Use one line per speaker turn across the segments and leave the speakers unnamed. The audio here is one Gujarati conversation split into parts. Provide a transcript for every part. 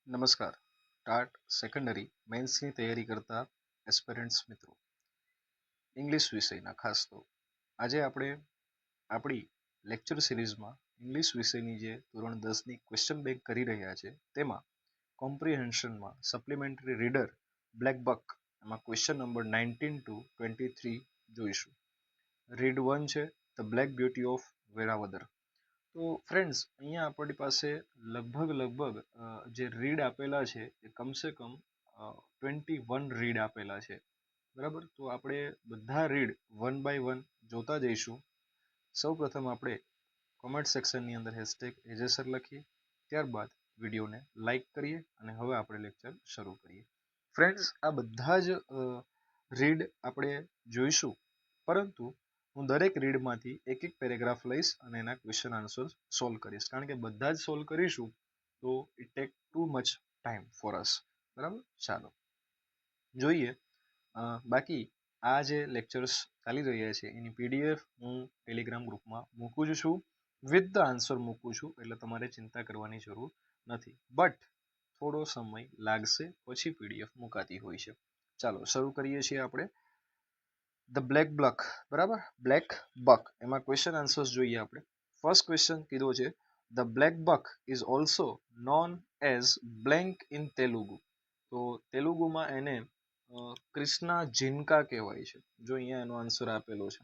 નમસ્કાર. ટાટ સેકન્ડરી મેન્સની તૈયારી કરતા એસ્પિરન્ટ્સ મિત્રો, ઇંગ્લિશ વિષયના ખાસ તો આજે આપણે આપણી લેક્ચર સિરીઝમાં ઇંગ્લિશ વિષયની જે ધોરણ 10ની ક્વેશ્ચન બેંક કરી રહ્યા છે તેમાં કોમ્પ્રિહેન્શનમાં સપ્લિમેન્ટરી રીડર બ્લેક બક એમાં ક્વેશ્ચન નંબર 19 ટુ 23 જોઈશું. રીડ 1 છે the black beauty of Veravadar. તો ફ્રેન્ડ્સ, અહીંયા આપણી પાસે લગભગ જે રીડ આપેલા છે એ કમસે કમ 21 રીડ આપેલા છે, બરાબર. તો આપણે બધા રીડ વન બાય વન જોતા જઈશું. સૌ પ્રથમ આપણે કોમેન્ટ સેક્શનની અંદર હેશટેગ એજેસર લખીએ, ત્યારબાદ વિડીયોને લાઈક કરીએ અને હવે આપણે લેક્ચર શરૂ કરીએ. ફ્રેન્ડ્સ, આ બધા જ રીડ આપણે જોઈશું, પરંતુ હું દરેક રીડમાંથી એક એક પેરેગ્રાફ લઈશ અને એના ક્વેશ્ચન આન્સર સોલ્વ કરીશ, કારણ કે બધા જ સોલ્વ કરીશું તો it take too much time for us, બરાબર. ચાલો જોઈએ. બાકી આ જે લેક્ચર્સ ચાલી રહ્યા છે એની પીડીએફ હું ટેલિગ્રામ ગ્રુપમાં મૂકું જ છું, વિથ ધ આન્સર મૂકું છું, એટલે તમારે ચિંતા કરવાની જરૂર નથી. બટ થોડો સમય લાગશે, પછી પીડીએફ મુકાતી હોય છે. ચાલો શરૂ કરીએ છીએ આપણે. ધ બ્લેક બક, બરાબર, બ્લેક બક, એમાં ક્વેશ્ચન આન્સર્સ જોઈએ આપણે. ફર્સ્ટ ક્વેશ્ચન કીધો છે the black buck is also known as blank in Telugu. તો તેલુગુમાં એને ક્રિષ્ના જિનકા કહેવાય છે. જો અહીંયા એનો આન્સર આપેલો છે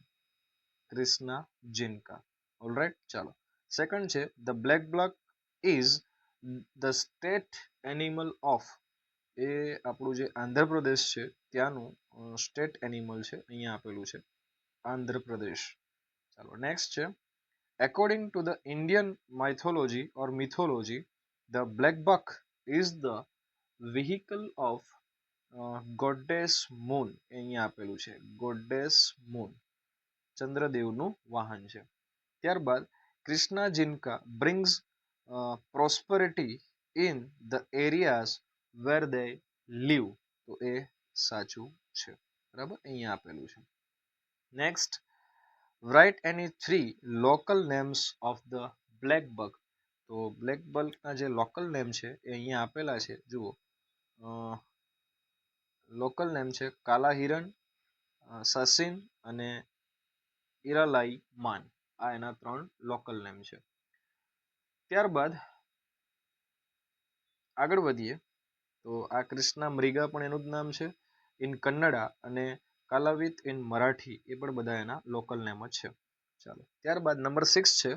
ક્રિષ્ના જિનકા. ઓલરાઈટ, ચાલો. સેકન્ડ છે the black buck is the state animal of, એ આપણું જે આંધ્રપ્રદેશ છે ત્યાંનું સ્ટેટ એનિમલ છે, અહીંયા આપેલું છે આંધ્રપ્રદેશ. ચાલો નેક્સ્ટ છે according to the Indian mythology or mythology the black buck is the vehicle of goddess moon. અહીંયા આપેલું છે ગોડેસ મૂન, ચંદ્રદેવનું વાહન છે. ત્યારબાદ Krishna Jinka brings prosperity in the areas where they leave. તો એ સાચું છે, બરાબર, અહીંયા આપેલું છે. Next, write any 3 local names of the black buck. તો બ્લેક બકના જે લોકલ નેમ છે એ અહીંયા આપેલા છે. જુઓ, લોકલ નેમ છે કાલા હિરણ, સસિન અને ઇરાલાઈ માન. આ એના 3 લોકલ નેમ છે. ત્યારબાદ આગળ વધીએ તો આ કૃષ્ણા મૃગા પણ એનું જ નામ છે ઇન કન્નડા, અને કાલાવિત ઇન મરાઠી, એ પણ બધા એના લોકલ નેમ જ છે. ચાલો, ત્યારબાદ નંબર 6 છે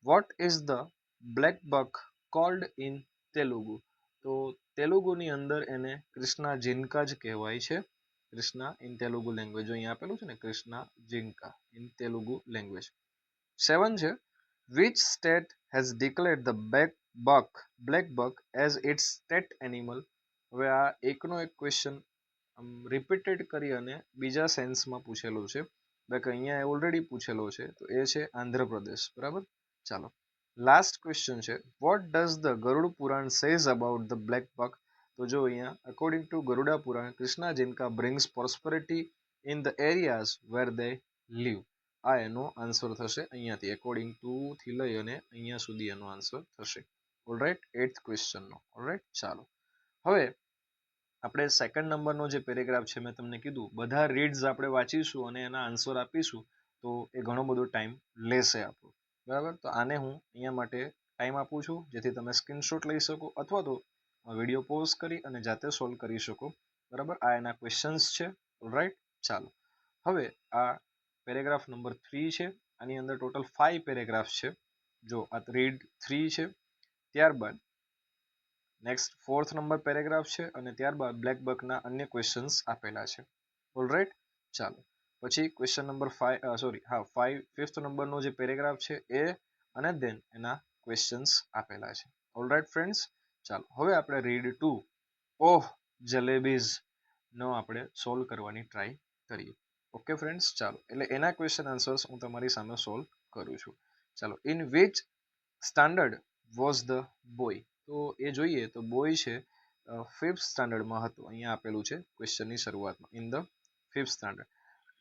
what is the black buck cold in Telugu. તો તેલુગુની અંદર એને ક્રિષ્ના જિનકા જ કહેવાય છે. ક્રિષ્ના ઇન તેલુગુ લેંગ્વેજ અહીંયા આપેલું છે ને, ક્રિષ્ના જિનકા ઇન તેલુગુ લેંગ્વેજ. 7 છે which state has declared the black buck as its state animal. હવે આ એકનો એક ક્વેશ્ચન રિપીટેડ કરી અને બીજા સેન્સમાં પૂછેલો છે, બાકી અહીંયા ઓલરેડી પૂછેલો છે, તો એ છે આંધ્રપ્રદેશ, બરાબર. ચાલો, લાસ્ટ ક્વેશ્ચન છે what does the Garuda Purana says about the black buck. તો જો અહીંયા according to Garuda Purana Krishna Jinka brings prosperity in the areas where they leave. આ એનો આન્સર થશે અહીંયાથી, એકોર્ડિંગ ટુ થી લઈ અને અહીંયા સુધી એનો આન્સર થશે. Alright, 8th ક્વેશ્ચનનો. ઓલરાઈટ, ચાલો હવે આપણે સેકન્ડ નંબરનો જે પેરેગ્રાફ છે મેં તમને કીધું બધા રીડ્સ આપણે વાંચીશું અને એના આન્સર આપીશું, તો એ ઘણો બધો ટાઈમ લેશે આપણો, બરાબર. તો આને હું અહીંયા માટે ટાઈમ આપું છું જેથી તમે સ્ક્રીનશોટ લઈ શકો અથવા તો વિડીયો પોઝ કરી અને જાતે સોલ્વ કરી શકો, બરાબર. આ એના ક્વેશ્ચન્સ છે. ઓલરાઈટ, ચાલો હવે આ પેરેગ્રાફ નંબર 3 છે. આની અંદર ટોટલ 5 પેરેગ્રાફ છે. જો આ રીડ 3 છે, ત્યારબાદ નેક્સ્ટ 4th નંબર પેરેગ્રાફ છે, અને ત્યારબાદ બ્લેક બકના અન્ય ક્વેશ્ચન્સ આપેલા છે. ઓલરાઈટ, ચાલો પછી ક્વેશ્ચન નંબર 5th નંબરનો જે પેરેગ્રાફ છે એ અને દેન એના ક્વેશ્ચન્સ આપેલા છે. ઓલરાઈટ ફ્રેન્ડ્સ, ચાલો હવે આપણે રીડ 2 ઓહ જલેબીઝ નો આપણે સોલ્વ કરવાની ટ્રાય કરીએ. ઓકે ફ્રેન્ડ્સ, ચાલો એટલે એના ક્વેશ્ચન આન્સર્સ હું તમારી સામે સોલ્વ કરું છું. ચાલો, in which standard was the boy. તો એ જોઈએ તો બોય છે 5th સ્ટાન્ડર્ડમાં હતું, અહીંયા આપેલું છે ક્વેશ્ચનની શરૂઆતમાં, in the 5th standard.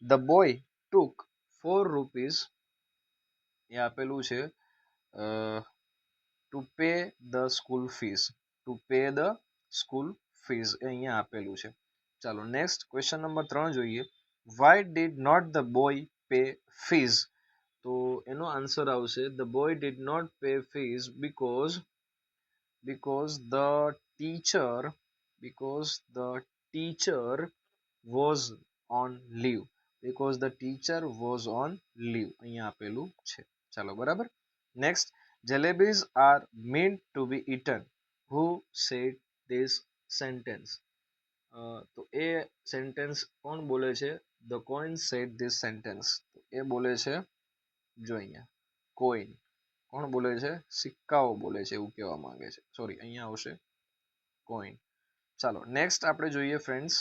The boy took 4 rupees, એ આપેલું છે to pay the school fees. To pay the school fees, એ અહીંયા આપેલું છે. ચાલો નેક્સ્ટ ક્વેશ્ચન નંબર 3 જોઈએ. Why did not the boy pay fees? તો એનો આન્સર આવશે the boy did not pay fees because the teacher was on leave. અહીંયા આપેલું છે. ચાલો બરાબર. Next, jalebis are meant to be eaten. Who said this sentence? તો એ સેન્ટેન્સ કોણ બોલે છે? The coin said this sentence. એ બોલે છે, જો અહીંયા કોઈન. કોણ બોલે છે? સિક્કાઓ બોલે છે એવું કહેવા માંગે છે. સોરી, અહીંયા આવશે કોઈન. ચાલો નેક્સ્ટ આપણે જોઈએ ફ્રેન્ડ્સ.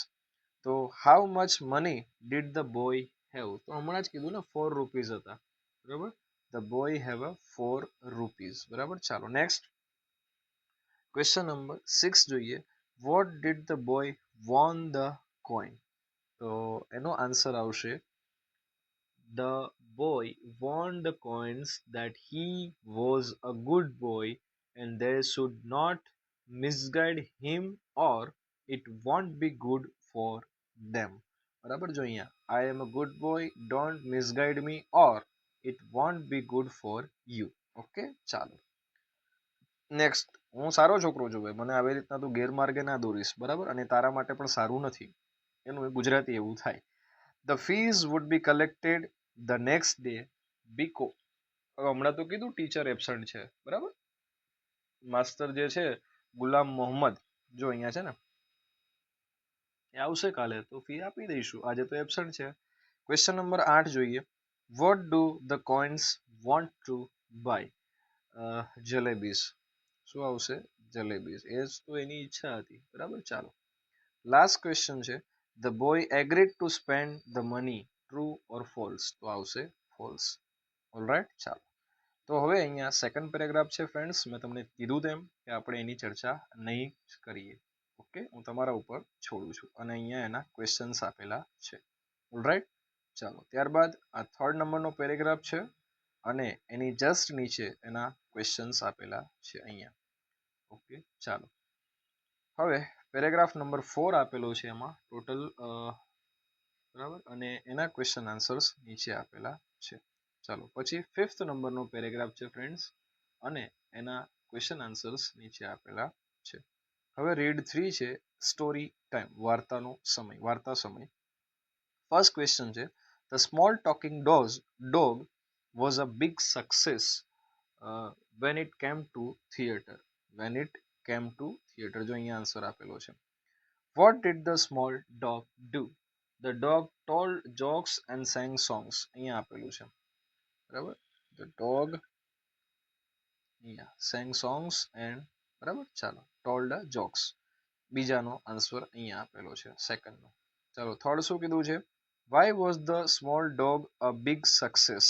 તો how much money did the boy have? તો હમણાં જ કીધું ને 4 રૂપીઝ હતા, બરાબર. The boy have a 4 rupees, બરાબર. ચાલો નેક્સ્ટ ક્વેશ્ચન નંબર 6 જોઈએ. Vote did the boy won the coin? તો એનો આન્સર આવશે the boy warned the coins that he was a good boy and they should not misguide him or it won't be good for them. બરાબર. જો અહીંયા I am a good boy, don't misguide me or it won't be good for you. Okay, ચાલો નેક્સ્ટ. હું સારો છોકરો છું ભાઈ, મને આવી રીતના તું ગેરમાર્ગે ના દોરીશ, બરાબર, અને તારા માટે પણ સારું નથી. એનું ગુજરાતી એવું થાય. The fees would be collected the next day because, હમણાં તો કીધું ટીચર એબસન્ટ છે, બરાબર. માસ્ટર જે છે ગુલામ મોહમ્મદ, જો અહીંયા છે ને, એ આવશે કાલે તો ફી આપી દઈશું, આજે તો એબસન્ટ છે. ક્વેશ્ચન નંબર 8 જોઈએ. What do the coins want to buy? Jalebis. શું આવશે? જલેબીસ. એ જ તો એની ઈચ્છા હતી, બરાબર. ચાલો લાસ્ટ ક્વેશ્ચન છે. The boy agreed two spend the money, true or false? તો આવશે ફોલ્સ. ઓલરાઈટ, ચાલો. તો હવે અહીંયા સેકન્ડ પેરેગ્રાફ છે ફ્રેન્ડ્સ. મેં તમને કીધું તેમ કે આપણે એની ચર્ચા નહીં કરીએ. ઓકે, હું તમારા ઉપર છોડું છું અને અહીંયા એના ક્વેશ્ચન્સ આપેલા છે. ઓલરાઈટ, ચાલો. ત્યારબાદ આ થર્ડ નંબરનો પેરેગ્રાફ છે અને એની જસ્ટ નીચે એના ક્વેશ્ચન્સ આપેલા છે અહીંયા. ઓકે, ચાલો. હવે પેરેગ્રાફ નંબર 4 આપેલો છે, એમાં ટોટલ બરાબર, અને એના ક્વેશ્ચન આન્સર્સ નીચે આપેલા છે. ચાલો પછી 5th નંબરનો પેરેગ્રાફ છે ફ્રેન્ડ્સ અને એના ક્વેશ્ચન આન્સર્સ નીચે આપેલા છે. હવે રીડ 3 છે, સ્ટોરી ટાઈમ, વાર્તાનો સમય, વાર્તા સમય. ફર્સ્ટ ક્વેશ્ચન છે, the small talking dog was a big success when it came to theater. જો અહીંયા આન્સર આપેલો છે. What did the small dog do? The dog told jokes and sang songs. અહીંયા આપેલું છે, બરાબર. The dog અહીંયા sang songs and, બરાબર. ચાલો, told jokes. બીજાનો આન્સર અહીંયા આપેલો છે, સેકન્ડનો. ચાલો થર્ડ શું કીધું છે? Why was the small dog a big success?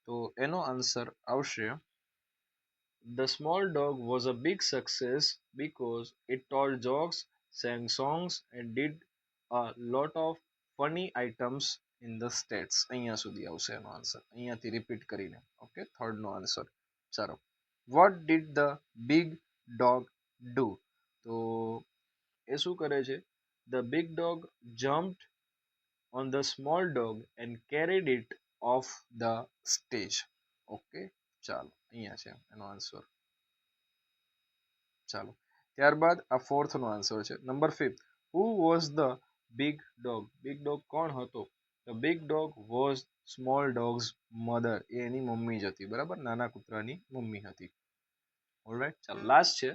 તો એનો આન્સર આવશે The small dog was a big success because it told jokes, sang songs and did a lot of funny items in the states. અહીંયા સુધી આવશે એનો આન્સર, અહીંયાથી રિપીટ કરીને. ઓકે, થર્ડ નો આન્સર. ચાલો, what did the big dog do? તો એ શું કરે છે? The big dog jumped on the small dog and carried it off the stage. Okay, ચાલો અહીંયા છે એનો આન્સર. ચાલો ત્યારબાદ આ ફોર્થ નો આન્સર છે. Number 5, who was the big dog? Big dog કોણ હતો? The big dog was small dog's mother. A any mummy જ હતી, બરાબર, નાના કૂતરાની મમ્મી હતી. ઓલરાઈટ, ચાલો લાસ્ટ છે.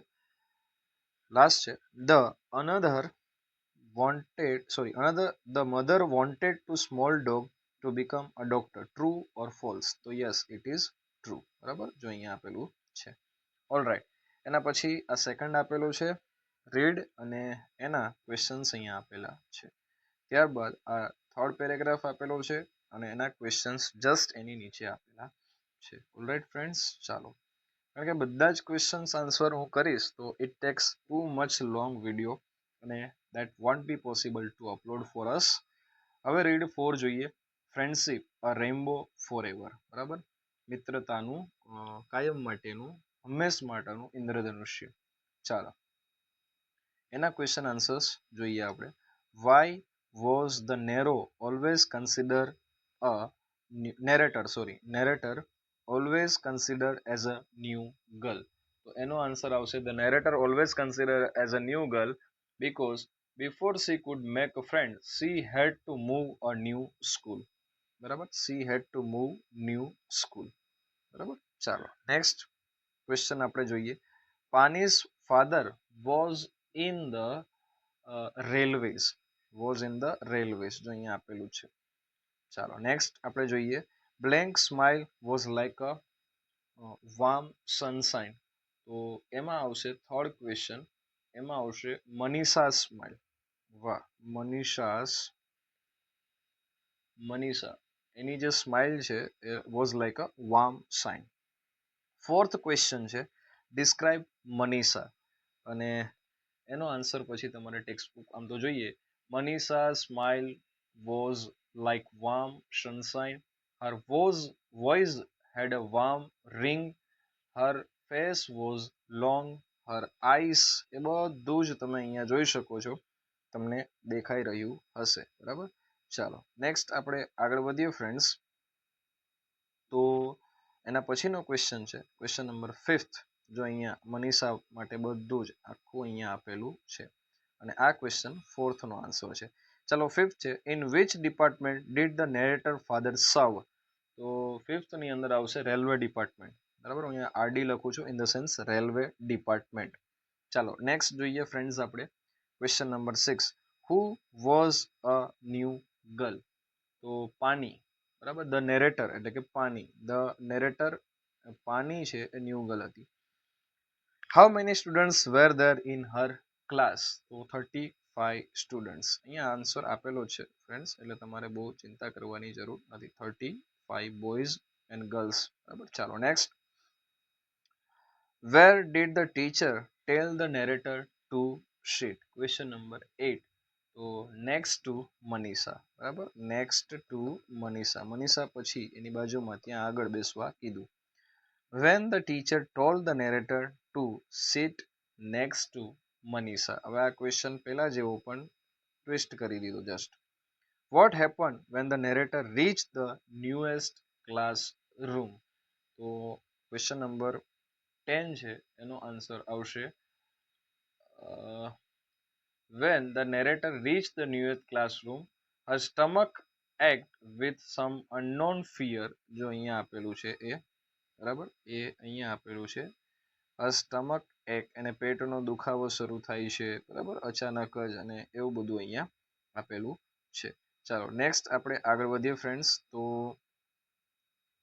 The mother wanted to small dog to become a doctor. True or false? તો yes, it is true, બરાબર. જો અહીંયા આપેલું છે. ઓલરાઈટ, એના પછી આ સેકન્ડ આપેલું છે રીડ અને એના ક્વેશ્ચન્સ અહીંયા આપેલા છે. ત્યારબાદ આ થર્ડ પેરેગ્રાફ આપેલો છે અને એના ક્વેશ્ચન્સ જસ્ટ એની નીચે આપેલા છે. ઓલરાઈટ ફ્રેન્ડ્સ, ચાલો. કારણ કે બધા જ ક્વેશ્ચન્સ આન્સર હું કરીશ તો it takes too much long video અને that won't be possible to upload for us. હવે રીડ 4 જોઈએ. Friendship a rainbow forever, બરાબર. મિત્રતાનું કાયમ માટેનું, હંમેશ માટેનું ઇન્દ્રધનુષ્ય. ચાલો એના ક્વેશ્ચન આન્સર્સ જોઈએ આપણે. Why was the narrow always consider a narrator always consider as a new girl. તો એનો આન્સર આવશે the narrator always consider as a new girl because before she could make a friend she had to move a new school. બરાબર, she had to move new school. બરાબર, ચાલો નેક્સ્ટ ક્વેશ્ચન આપણે જોઈએ. પાનીસ father was in the railways. Was in the railways જો અહીંયા આપેલું છે. ચાલો નેક્સ્ટ આપણે જોઈએ. Blank smile was like a warm sunshine. તો એમાં આવશે થર્ડ ક્વેશ્ચન, એમાં આવશે મનીષા સ્માઇલ. વાહ, મનીષા એની જે સ્માઇલ છે એ was like a warm shine. Fourth question છે ડિસ્ક્રાઇબ મનીષા, અને એનો આન્સર પછી તમારે ટેક્સ્ટ બુક આમ તો જોઈએ. Manisha smile was like warm sunshine, Har voice had a warm ring, her face was long, her eyes, એ બધું જ તમે અહીંયા જોઈ શકો છો, તમને દેખાઈ રહ્યું હશે. બરાબર, ચાલો નેક્સ્ટ આપણે આગળ વધીએ ફ્રેન્ડ્સ. તો એના પછીનો ક્વેશ્ચન છે ક્વેશ્ચન નંબર 5th. જો અહીંયા મનીષા માટે બધું જ આખું અહીંયા આપેલું છે, અને આ ક્વેશ્ચન 4th નો આન્સર છે. ચાલો 5th છે in which department did the narrator father સર્વ. તો 5th ની અંદર આવશે રેલવે ડિપાર્ટમેન્ટ. બરાબર, અહીંયા આરડી લખું છું, in the sense railway department. ચાલો નેક્સ્ટ જોઈએ ફ્રેન્ડ્સ આપણે question number 6. Who was a new girl. તો પાની. બરાબર, ધ નેરેટર એટલે કે પાની, ધ નેરેટર પાની છે એ ન્યૂ ગર્લ હતી. How many students were there in her class. તો 35 સ્ટુડન્ટ્સ. અહીંયા આન્સર આપેલો છે ફ્રેન્ડ્સ, એટલે તમારે બહુ ચિંતા કરવાની જરૂર નથી. 35 બોયઝ એન્ડ ગર્લ્સ. બરાબર, ચાલો next. Where did the teacher tell the narrator to sit. Question number 8. તો નેક્સ્ટ ટુ મનીષા. બરાબર, નેક્સ્ટ ટુ મનીષા. મનીષા પછી એની બાજુમાં ત્યાં આગળ બેસવા કીધું. when the teacher told the narrator to sit next to Manisha. હવે આ ક્વેશ્ચન પહેલા જેવો પણ ટ્વિસ્ટ કરી દીધો just. what happened when the narrator reached the newest classroom. તો ક્વેશ્ચન નંબર 10 છે એનો આન્સર આવશે when the narrator reached the newest classroom her stomach ached with some unknown fear. જો અહીંયા આપેલું છે એ, બરાબર, એ અહીંયા આપેલું છે. સ્ટમક એક અને પેટનો દુખાવો શરૂ થાય છે. બરાબર, અચાનક જ, અને એવું બધું અહીંયા આપેલું છે. ચાલો નેક્સ્ટ આપણે આગળ વધીએ ફ્રેન્ડ્સ. તો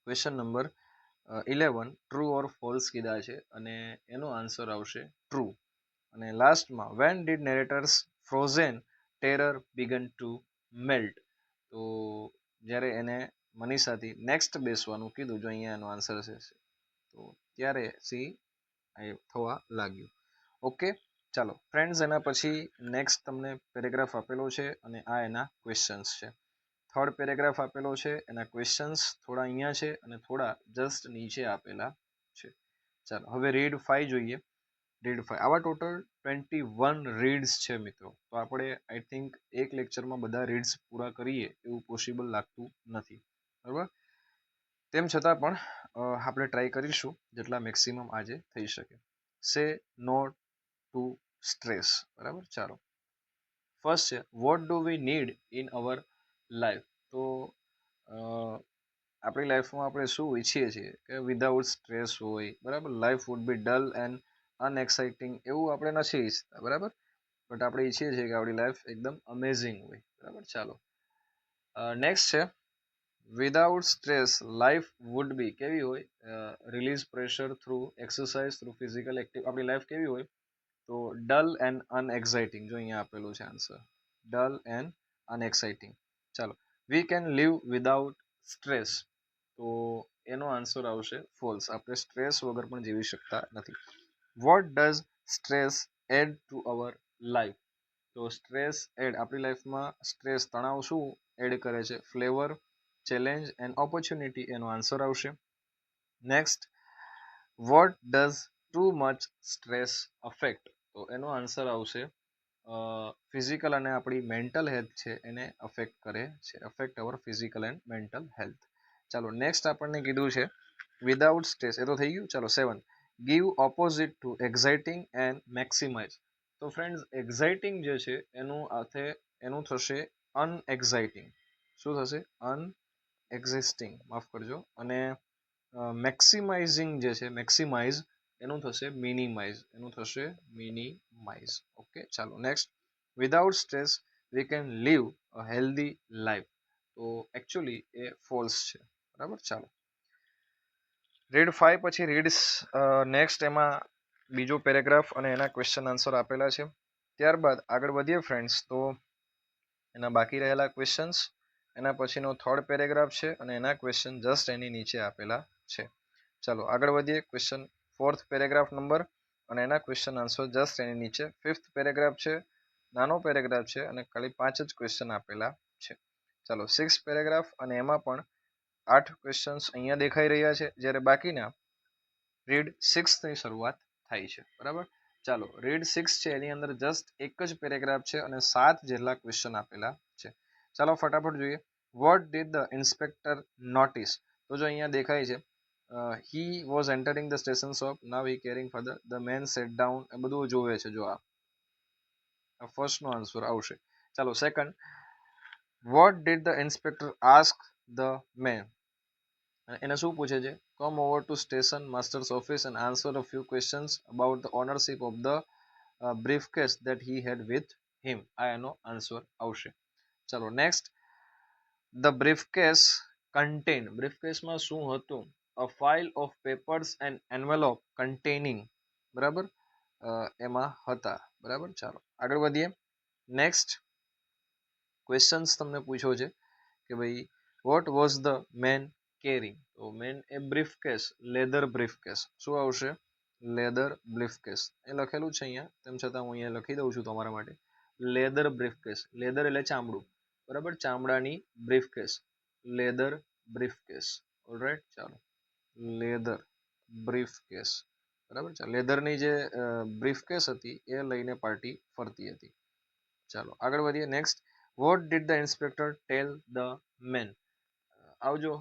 question number 11 true or false કીધા છે, અને એનો આન્સર આવશે ટ્રુ. અને લાસ્ટમાં when did narrator's frozen terror begin to melt. તો જ્યારે એને મનીષાથી નેક્સ્ટ બેસવાનું કીધું, જો અહીંયા એનો આન્સર છે, તો ત્યારે સી થવા લાગ્યું. ઓકે, ચાલો ફ્રેન્ડ્સ, એના પછી નેક્સ્ટ તમને પેરેગ્રાફ આપેલો છે, અને આ એના ક્વેશ્ચન્સ છે. થર્ડ પેરેગ્રાફ આપેલો છે, એના ક્વેશ્ચન્સ થોડા અહીંયા છે, અને થોડા જસ્ટ નીચે આપેલા છે. ચાલો હવે રીડ 5 જોઈએ. રીડ 5 આવા ટોટલ 21 રીડ્સ છે મિત્રો. તો આપણે આઈ થિંક એક લેક્ચરમાં બધા રીડ્સ પૂરા કરીએ એવું પોસિબલ લાગતું નથી. બરાબર, તેમ છતાં પણ આપણે ટ્રાય કરીશું જેટલા મેક્સિમમ આજે થઈ શકે. સે નો ટુ સ્ટ્રેસ. બરાબર, ચાલો ફર્સ્ટ છે what do we need in our life. તો આપણી લાઈફમાં આપણે શું ઈચ્છીએ છીએ કે વિધાઉટ સ્ટ્રેસ હોય. બરાબર, life would be dull and unexciting, એવું આપણે નથી ઈચ્છતા. બરાબર, બટ આપણે ઈચ્છીએ છીએ કે આપણી લાઈફ એકદમ અમેઝિંગ હોય. બરાબર, ચાલો નેક્સ્ટ છે વિધાઉટ સ્ટ્રેસ લાઈફ વુડ બી કેવી હોય. Release pressure through exercise through physical active. આપણી લાઈફ કેવી હોય, તો ડલ એન્ડ અનએક્સાઇટિંગ. જો અહીંયા આપેલું છે આન્સર, ડલ એન્ડ અનએક્સાઇટિંગ. ચાલો we can live without stress. તો એનો આન્સર આવશે ફોલ્સ. આપણે સ્ટ્રેસ વગર પણ જીવી શકતા નથી. What does stress add to our life. તો સ્ટ્રેસ એડ આપણી લાઈફમાં સ્ટ્રેસ તણાવ શું એડ કરે છે, ફ્લેવર, ચેલેન્જ એન્ડ ઓપોર્ચ્યુનિટી. એનો આન્સર આવશે. Next what does too much stress affect. તો એનો આન્સર આવશે ફિઝિકલ અને આપણી મેન્ટલ હેલ્થ છે એને અફેક્ટ કરે છે, affect our physical and mental health. ચાલો નેક્સ્ટ આપણને કીધું છે વિધાઉટ સ્ટ્રેસ, એ તો થઈ ગયું. ચાલો 7, give opposite to exciting and maximise. તો ફ્રેન્ડ્સ એક્સાઇટિંગ જે છે એનું થશે અનએક્સાઇટિંગ. શું થશે? અનએક્ઝિસ્ટિંગ, માફ કરજો. અને મેક્સિમાઇઝિંગ જે છે મેક્સિમાઇઝ એનું થશે મિનિમાઇઝ, એનું થશે મિનિમાઇઝ. ઓકે ચાલો next, without stress we can live a healthy life. તો એકચ્યુઅલી એ ફોલ્સ છે, બરાબર. ચાલો રીડ 5 પછી રીડ નેક્સ્ટ, એમાં બીજો પેરેગ્રાફ અને એના ક્વેશ્ચન આન્સર આપેલા છે. ત્યારબાદ આગળ વધીએ ફ્રેન્ડ્સ, તો એના બાકી રહેલા ક્વેશ્ચન્સ, એના પછીનો થર્ડ પેરેગ્રાફ છે અને એના ક્વેશ્ચન જસ્ટ એની નીચે આપેલા છે. ચાલો આગળ વધીએ. ક્વેશ્ચન ફોર્થ પેરેગ્રાફ નંબર અને એના ક્વેશ્ચન આન્સર જસ્ટ એની નીચે. ફિફ્થ પેરેગ્રાફ છે, નાનો પેરેગ્રાફ છે અને ખાલી 5 જ ક્વેશ્ચન આપેલા છે. ચાલો 6 પેરેગ્રાફ અને એમાં પણ 8 ક્વેશ્ચન્સ અહીંયા દેખાઈ રહ્યા છે, જ્યારે બાકીના રીડ 6 ની શરૂઆત થાય છે, બરાબર. ચાલો રીડ 6 છે એની અંદર જસ્ટ એક જ પેરેગ્રાફ છે અને 7 જેટલા ક્વેશ્ચન આપેલા છે. ચાલો ફટાફટ જોઈએ. Vote did the inspector notice? તો જો અહીંયા દેખાય છે he was entering the station shop, now he caring further, the man sat down, એ બધું જોવે છે. જો આ ફર્સ્ટ નો આન્સર આવશે. ચાલો second, what did the inspector ask the man? એને શું પૂછે છે? come over to station master's office and answer a few questions about the ownership of the briefcase that he had with him. આ એનો આન્સર આવશે. ચાલો next, the briefcase contained, briefcase માં શું હતું? a file of papers and envelope containing, બરાબર, એમાં હતા, બરાબર. ચાલો આગળ વધીએ. નેક્સ્ટ ક્વેશ્ચન્સ તમને પૂછ્યો છે કે ભાઈ what was the man carrying? તો મેન એ બ્રીફકેસ, લેધર બ્રીફકેસ. શું આવશે? Leather briefcase. એ લખેલું છે અહીંયા, તેમ છતાં હું અહીંયા લખી દઉં છું તમારા માટે. લેધર બ્રીફકેસ, લેધર એટલે ચામડું, બરાબર, ચામડાની બ્રીફકેસ, લેધર બ્રીફકેસ. ઓલરાઈટ, ચાલો લેધર બ્રીફકેસ, બરાબર. ચાલો લેધરની જે બ્રીફકેસ હતી એ લઈને પાર્ટી ફરતી હતી. ચાલો આગળ વધીએ. Next, what did the inspector tell the man? આવજો,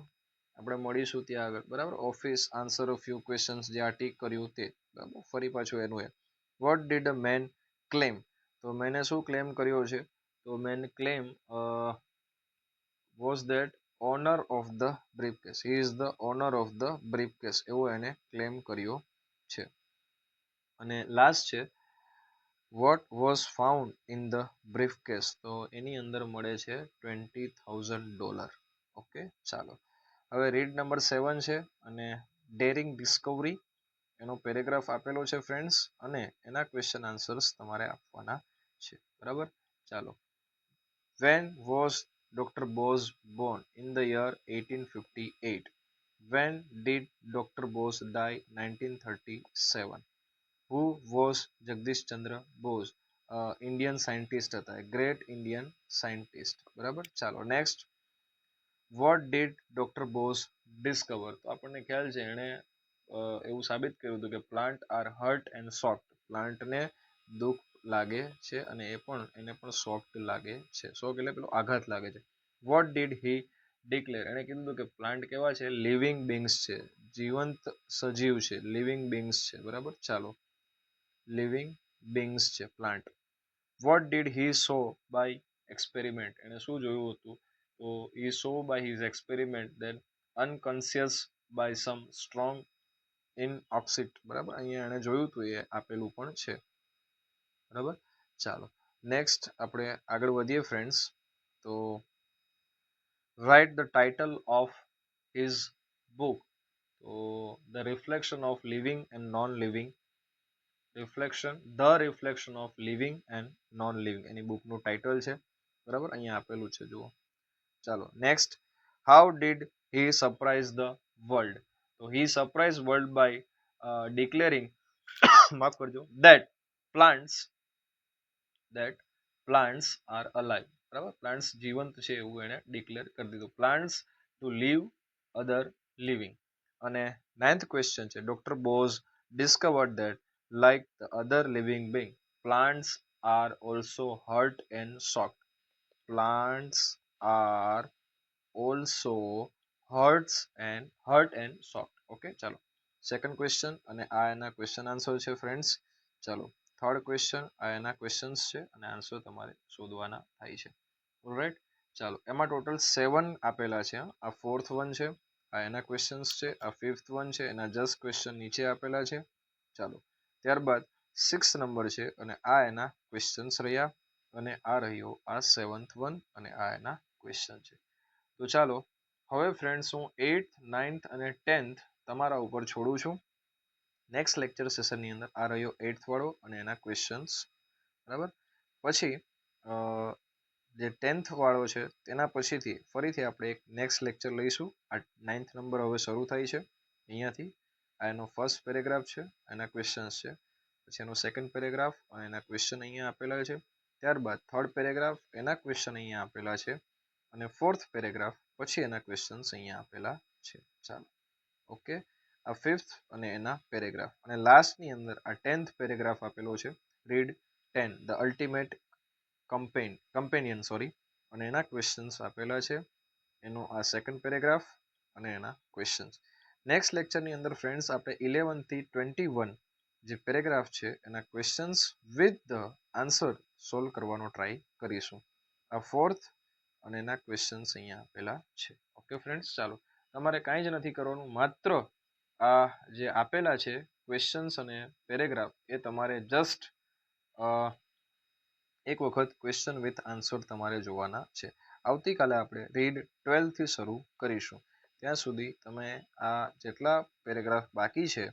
આપણે મળીશું ત્યાં આગળ, બરાબર. Office, answer a few questions, જે આ ટીક કર્યું તે, બરાબર. ફરી પાછું એનું એ what did a man claim? તો મેને શું ક્લેમ કર્યો છે? તો man claim was that owner of the briefcase, he is the owner of the briefcase, એવો એને ક્લેમ કર્યો છે. અને લાસ્ટ છે, what was found in the briefcase? તો એની અંદર મળે છે $20,000. ઓકે ચાલો હવે રીડ નંબર 7 છે અને ડેરિંગ ડિસ્કવરી, એનો પેરેગ્રાફ આપેલો છે ફ્રેન્ડ્સ, અને એના ક્વેશ્ચન આન્સર્સ તમારે આપવાના છે, બરાબર. ચાલો, when was Dr. Bose born? in the year 1858. when did Dr. Bose die? 1937. who was Jagdish Chandra Bose? Indian scientist હતા, ગ્રેટ ઇન્ડિયન સાયન્ટિસ્ટ, બરાબર. ચાલો next, what did doctor Bose discover? તો આપણને ખ્યાલ છે એણે એવું સાબિત કર્યું હતું કે plant are hurt and soft, પ્લાન્ટને દુઃખ લાગે છે અને એને પણ સોફ્ટ લાગે છે. શોક એટલે પેલો આઘાત લાગે છે. Vote did he declare? એણે કીધું કે પ્લાન્ટ કેવા છે? લિવિંગ બિંગ્સ છે, જીવંત સજીવ છે, લિવિંગ બિંગ્સ છે, બરાબર. ચાલો લિવિંગ બિંગ્સ છે plant. What did he saw by experiment? એને શું જોયું હતું? તો he saw by his experiment that unconscious by some strong in oxide, બરાબર. અહીંયા એને જોયું હતું, એ આપેલું પણ છે, બરાબર. ચાલો નેક્સ્ટ આપણે આગળ વધીએ ફ્રેન્ડ્સ. તો write the title of his book. તો the reflection of living and non living, the reflection of living and non living, એની બુકનું ટાઇટલ છે, બરાબર. અહીંયા આપેલું છે, જુઓ. ચાલો next, how did he surprise the world? તો he surprise world by declaring, માફ કરજો, that plants are alive, બરાબર. પ્લાન્ટ્સ જીવંત છે એવું એને ડિક્લેર કરી દીધું. Plants to live other living. અને 9th ક્વેશ્ચન છે, doctor Bose discovered that like the other living being, plants are also hurt and shocked. Plants are also hurt and shocked. Okay, ચાલો સેકન્ડ ક્વેશ્ચન અને આ એના ક્વેશ્ચન આન્સર છે ફ્રેન્ડ્સ. ચાલો થર્ડ ક્વેશ્ચન, આ એના ક્વેશ્ચન્સ છે અને આન્સર તમારે શોધવાના થાય છે. ઓલરાઈટ, ચાલો એમાં ટોટલ 7 આપેલા છે. આ ફોર્થ વન છે, આ એના ક્વેશ્ચન્સ છે. આ ફિફ્થ વન છે, એના જસ્ટ ક્વેશ્ચન નીચે આપેલા છે. ચાલો ત્યારબાદ 6 નંબર છે અને આ એના ક્વેશ્ચન્સ રહ્યા અને આ રહ્યો આ 7th વન અને આ એના ક્વેશ્ચન છે. તો ચાલો હવે ફ્રેન્ડ્સ હું 8th 9th અને 10th તમારા ઉપર છોડું છું. નેક્સ્ટ લેક્ચર સેશનની અંદર આ રહ્યો 8th વાળો અને એના ક્વેશ્ચન્સ, બરાબર. પછી જે 10th વાળો છે તેના પછીથી ફરીથી આપણે એક નેક્સ્ટ લેક્ચર લઈશું. આ 9th નંબર હવે શરૂ થાય છે અહીંયાથી. આ એનો ફર્સ્ટ પેરેગ્રાફ છે, એના ક્વેશ્ચન્સ છે. પછી એનો સેકન્ડ પેરેગ્રાફ અને એના ક્વેશ્ચન અહીંયા આપેલા છે. ત્યારબાદ થર્ડ પેરેગ્રાફ, એના ક્વેશ્ચન અહીંયા આપેલા છે અને ફોર્થ પેરેગ્રાફ પછી એના ક્વેશ્ચન્સ અહીંયા આપેલા છે. ચાલો ઓકે, આ ફિફ્થ અને એના પેરેગ્રાફ અને લાસ્ટની અંદર આ 10th પેરેગ્રાફ આપેલો છે. રીડ 10 ધ અલ્ટિમેટ કમ્પેનિયન અને એના ક્વેશ્ચન્સ આપેલા છે. એનો આ સેકન્ડ પેરેગ્રાફ અને એના ક્વેશ્ચન્સ. નેક્સ્ટ લેક્ચરની અંદર ફ્રેન્ડ્સ આપણે 11 થી 21 જે પેરેગ્રાફ છે એના questions with the answer solve કરવાનો ટ્રાય કરીશું. આ ફોર્થ અને એના ક્વેશ્ચન્સ અહીંયા આપેલા છે. ઓકે ફ્રેન્ડ્સ, ચાલો તમારે કાંઈ જ નથી કરવાનું, માત્ર આ જે આપેલા છે ક્વેશ્ચન્સ અને પેરેગ્રાફ એ તમારે જસ્ટ એક વખત ક્વેશ્ચન વિથ આન્સર તમારે જોવાના છે. આવતીકાલે આપણે રીડ 12 થી શરૂ કરીશું. ત્યાં સુધી તમે આ જેટલા પેરેગ્રાફ બાકી છે